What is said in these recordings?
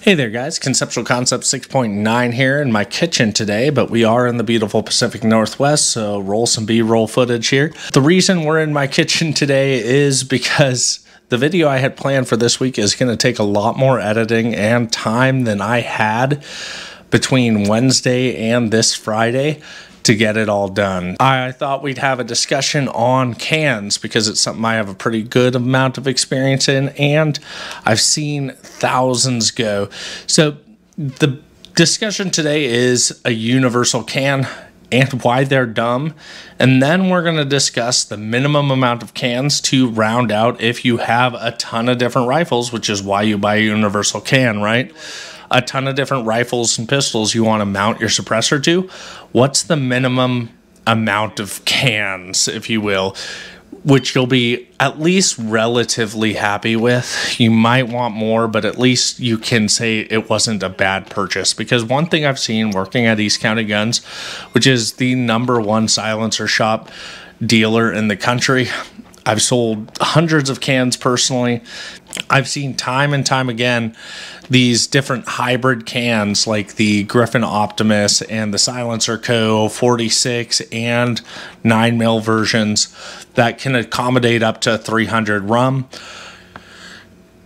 Hey there guys, Conceptual Concept 6.9 here in my kitchen today, but we are in the beautiful Pacific Northwest, so roll some B-roll footage here. The reason we're in my kitchen today is because the video I had planned for this week is going to take a lot more editing and time than I had between Wednesday and this Friday to get it all done. I thought we'd have a discussion on cans because it's something I have a pretty good amount of experience in and I've seen thousands go. So the discussion today is a universal can and why they're dumb. And then we're going to discuss the minimum amount of cans to round out if you have a ton of different rifles, which is why you buy a universal can, right? A ton of different rifles and pistols you want to mount your suppressor to. What's the minimum amount of cans, if you will, which you'll be at least relatively happy with? You might want more, but at least you can say it wasn't a bad purchase. Because one thing I've seen working at East County Guns, which is the #1 silencer shop dealer in the country, I've sold hundreds of cans personally. I've seen time and time again these different hybrid cans like the Griffin Optimus and the Silencer Co. 46 and 9mm versions that can accommodate up to 300 rum.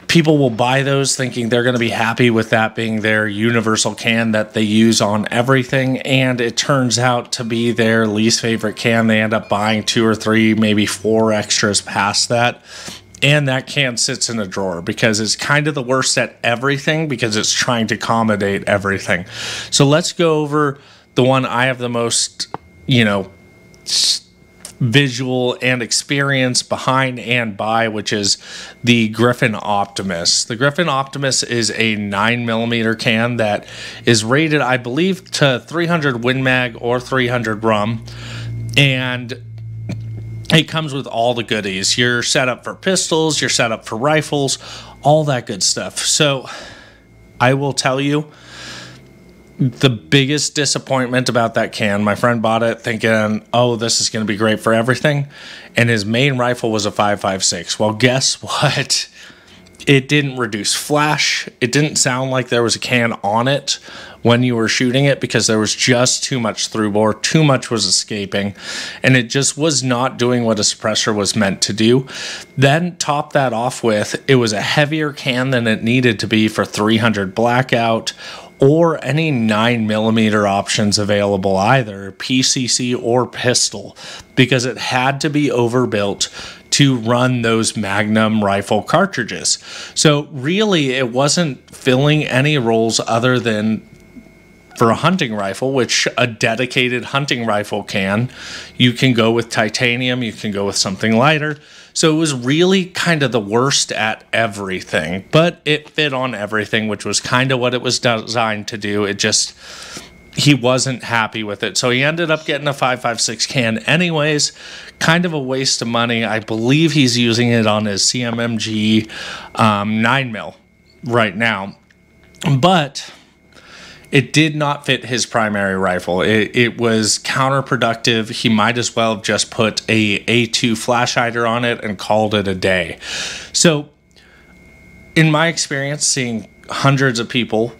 People will buy those thinking they're going to be happy with that being their universal can that they use on everything, and it turns out to be their least favorite can. They end up buying 2 or 3, maybe 4 extras past that, and that can sits in a drawer because it's kind of the worst at everything because it's trying to accommodate everything. So let's go over the one I have the most, visual and experience behind and by, which is the Griffin Optimus. The Griffin Optimus is a 9mm can that is rated, I believe, to 300 Win Mag or 300 rum, and it comes with all the goodies. You're set up for pistols, you're set up for rifles, all that good stuff. So I will tell you, the biggest disappointment about that can, my friend bought it thinking, oh, this is going to be great for everything, and his main rifle was a 5.56. Well, guess what? It didn't reduce flash. It didn't sound like there was a can on it when you were shooting it because there was just too much through bore, too much was escaping, and it just was not doing what a suppressor was meant to do. Then top that off with, it was a heavier can than it needed to be for 300 blackout or any 9mm options available either, PCC or pistol, because it had to be overbuilt to run those Magnum rifle cartridges. So really, it wasn't filling any roles other than for a hunting rifle, which a dedicated hunting rifle can. You can go with titanium, you can go with something lighter. So it was really kind of the worst at everything, but it fit on everything, which was kind of what it was designed to do. He wasn't happy with it. So he ended up getting a 5.56 can anyways, kind of a waste of money. I believe he's using it on his CMMG 9mm right now, but it did not fit his primary rifle. It was counterproductive. He might as well have just put a A2 flash hider on it and called it a day. So in my experience, seeing hundreds of people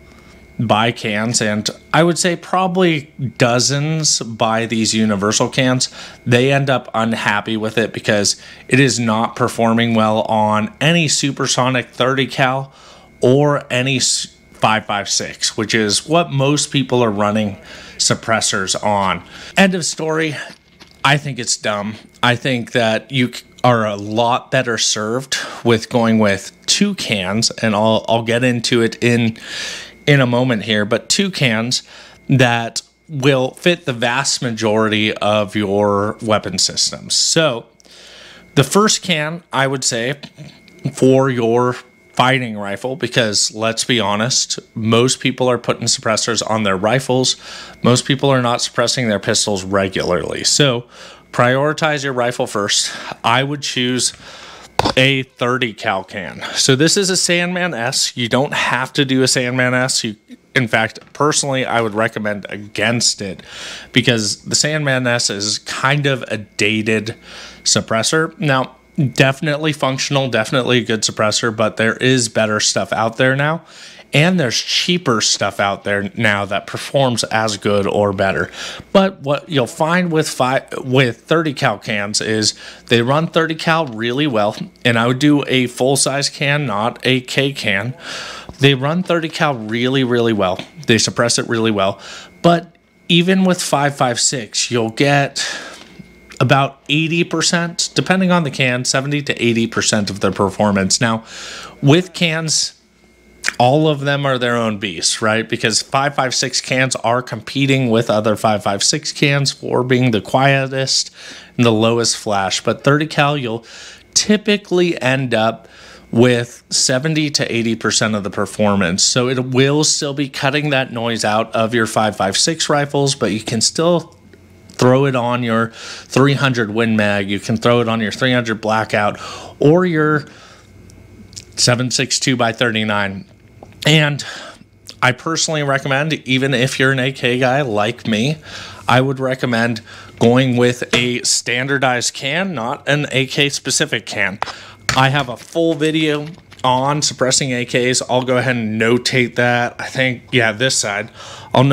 buy cans, and I would say probably dozens buy these universal cans, they end up unhappy with it because it is not performing well on any supersonic 30 cal or any 5.56, which is what most people are running suppressors on. End of story. I think it's dumb. I think that you are a lot better served with going with 2 cans, and I'll get into it in a moment here, but 2 cans that will fit the vast majority of your weapon systems. So the first can, I would say, for your fighting rifle, because let's be honest, most people are putting suppressors on their rifles. Most people are not suppressing their pistols regularly. So prioritize your rifle first. I would choose a 30 cal can. So this is a Sandman S. You don't have to do a Sandman S. In fact, personally, I would recommend against it because the Sandman S is kind of a dated suppressor. Now, definitely functional, definitely a good suppressor, but there is better stuff out there now. and there's cheaper stuff out there now that performs as good or better. But what you'll find with 30 cal cans is they run 30 cal really well, and I would do a full size can, not a K can. They run 30 cal really, really well. They suppress it really well. But even with 5.56, you'll get about 80%, depending on the can, 70 to 80% of their performance. Now, with cans, all of them are their own beasts, right? Because 5.56 cans are competing with other 5.56 cans for being the quietest and the lowest flash. But 30 cal, you'll typically end up with 70 to 80% of the performance. So it will still be cutting that noise out of your 5.56 rifles, but you can still throw it on your 300 Win Mag. You can throw it on your 300 Blackout or your 7.62 by 39. And I personally recommend, even if you're an AK guy like me, I would recommend going with a standardized can, not an AK specific can. I have a full video on suppressing AKs. I'll go ahead and notate that. I think, yeah, this side. I'll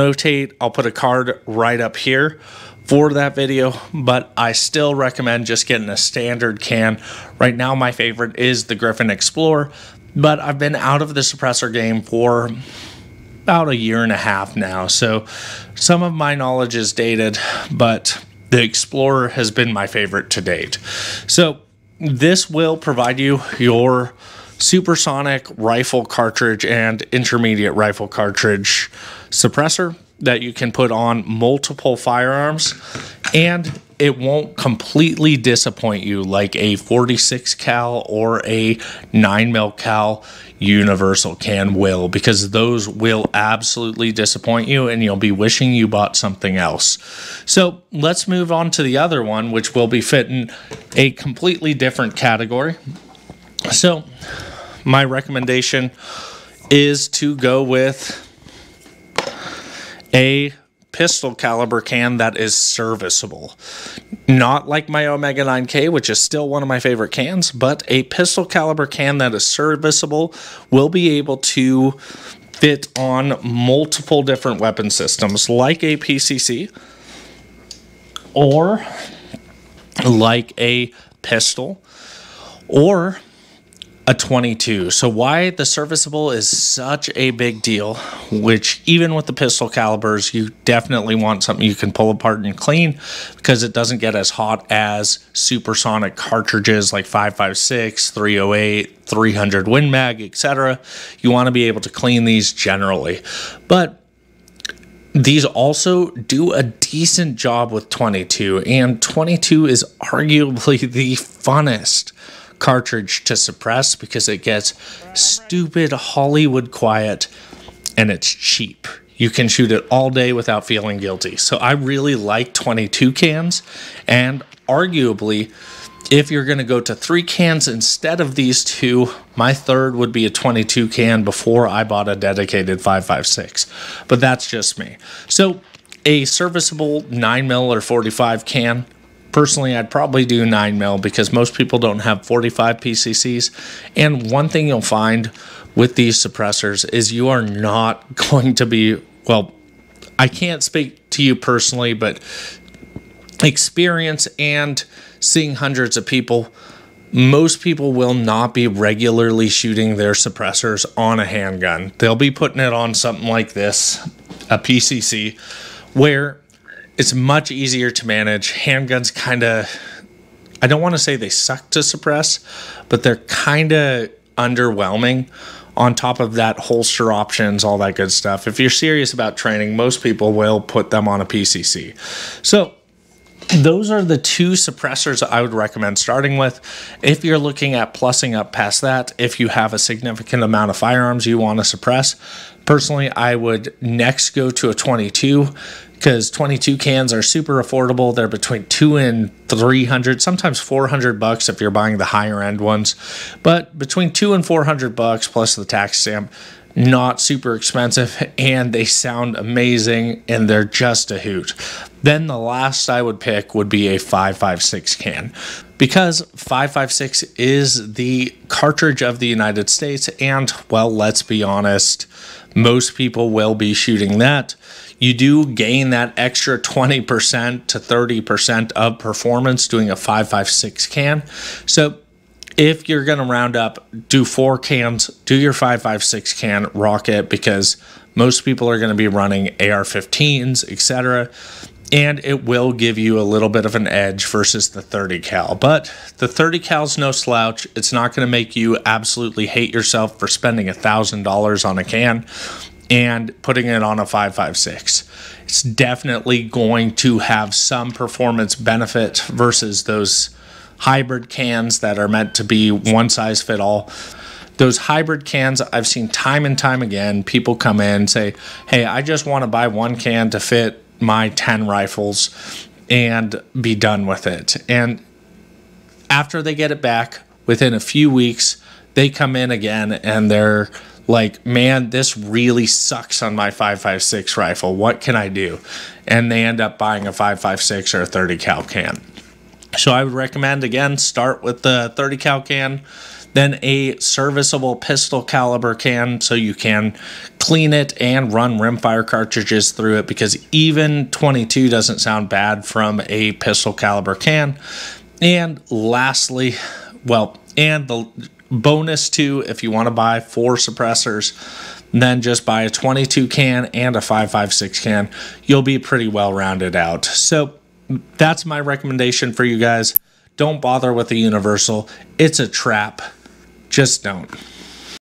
put a card right up here for that video, but I still recommend just getting a standard can. Right now, my favorite is the Griffin Explorer, but I've been out of the suppressor game for about a year and a half now, so some of my knowledge is dated, but the Explorer has been my favorite to date. So this will provide you your supersonic rifle cartridge and intermediate rifle cartridge suppressor that you can put on multiple firearms, and it won't completely disappoint you like a 46 cal or a 9mm cal universal can will, because those will absolutely disappoint you and you'll be wishing you bought something else. So let's move on to the other one, which will be fitting a completely different category. So my recommendation is to go with a pistol caliber can that is serviceable. Not like my Omega 9K, which is still one of my favorite cans, but a pistol caliber can that is serviceable will be able to fit on multiple different weapon systems, like a PCC or like a pistol or a 22. So why the serviceable is such a big deal, which even with the pistol calibers, you definitely want something you can pull apart and clean, because it doesn't get as hot as supersonic cartridges like 5.56, 308, 300 Win Mag, etc. You want to be able to clean these generally. But these also do a decent job with 22, and 22 is arguably the funnest cartridge to suppress because it gets stupid Hollywood quiet and it's cheap. You can shoot it all day without feeling guilty. So I really like 22 cans, and arguably if you're going to go to 3 cans instead of these two, my third would be a 22 can before I bought a dedicated 5.56. But that's just me. So a serviceable 9mm or 45 can, personally, I'd probably do 9mm because most people don't have 45 PCCs. And one thing you'll find with these suppressors is you are not going to be, well, I can't speak to you personally, but experience and seeing hundreds of people, most people will not be regularly shooting their suppressors on a handgun. They'll be putting it on something like this, a PCC, where it's much easier to manage. Handguns kind of, I don't want to say they suck to suppress, but they're kind of underwhelming. On top of that, holster options, all that good stuff. If you're serious about training, most people will put them on a PCC. So those are the 2 suppressors I would recommend starting with. If you're looking at plussing up past that, if you have a significant amount of firearms you want to suppress, personally, I would next go to a 22, because 22 cans are super affordable. They're between $200 and $300, sometimes $400 if you're buying the higher end ones. But between $200 and $400 plus the tax stamp, not super expensive, and they sound amazing, and they're just a hoot. Then the last I would pick would be a 5.56 can, because 5.56 is the cartridge of the United States, and, well, let's be honest, most people will be shooting that. You do gain that extra 20% to 30% of performance doing a 5.56 can. So if you're going to round up, do 4 cans, do your 5.56 can, rock it, because most people are going to be running AR-15s, etc., and it will give you a little bit of an edge versus the 30 cal. But the 30 cal's no slouch. It's not going to make you absolutely hate yourself for spending $1,000 on a can and putting it on a 5.56. It's definitely going to have some performance benefit versus those hybrid cans that are meant to be one size fit all. Those hybrid cans, I've seen time and time again, people come in and say, hey, I just want to buy one can to fit my 10 rifles and be done with it. And after they get it back, within a few weeks, they come in again and they're like, man, this really sucks on my 5.56 rifle. What can I do? And they end up buying a 5.56 or a 30 cal can. So I would recommend, again, start with the 30 cal can, then a serviceable pistol caliber can so you can clean it and run rimfire cartridges through it, because even 22 doesn't sound bad from a pistol caliber can. And lastly, well, and the bonus too, if you want to buy 4 suppressors, then just buy a 22 can and a 5.56 can. You'll be pretty well rounded out. So that's my recommendation for you guys. Don't bother with the universal. It's a trap. Just don't.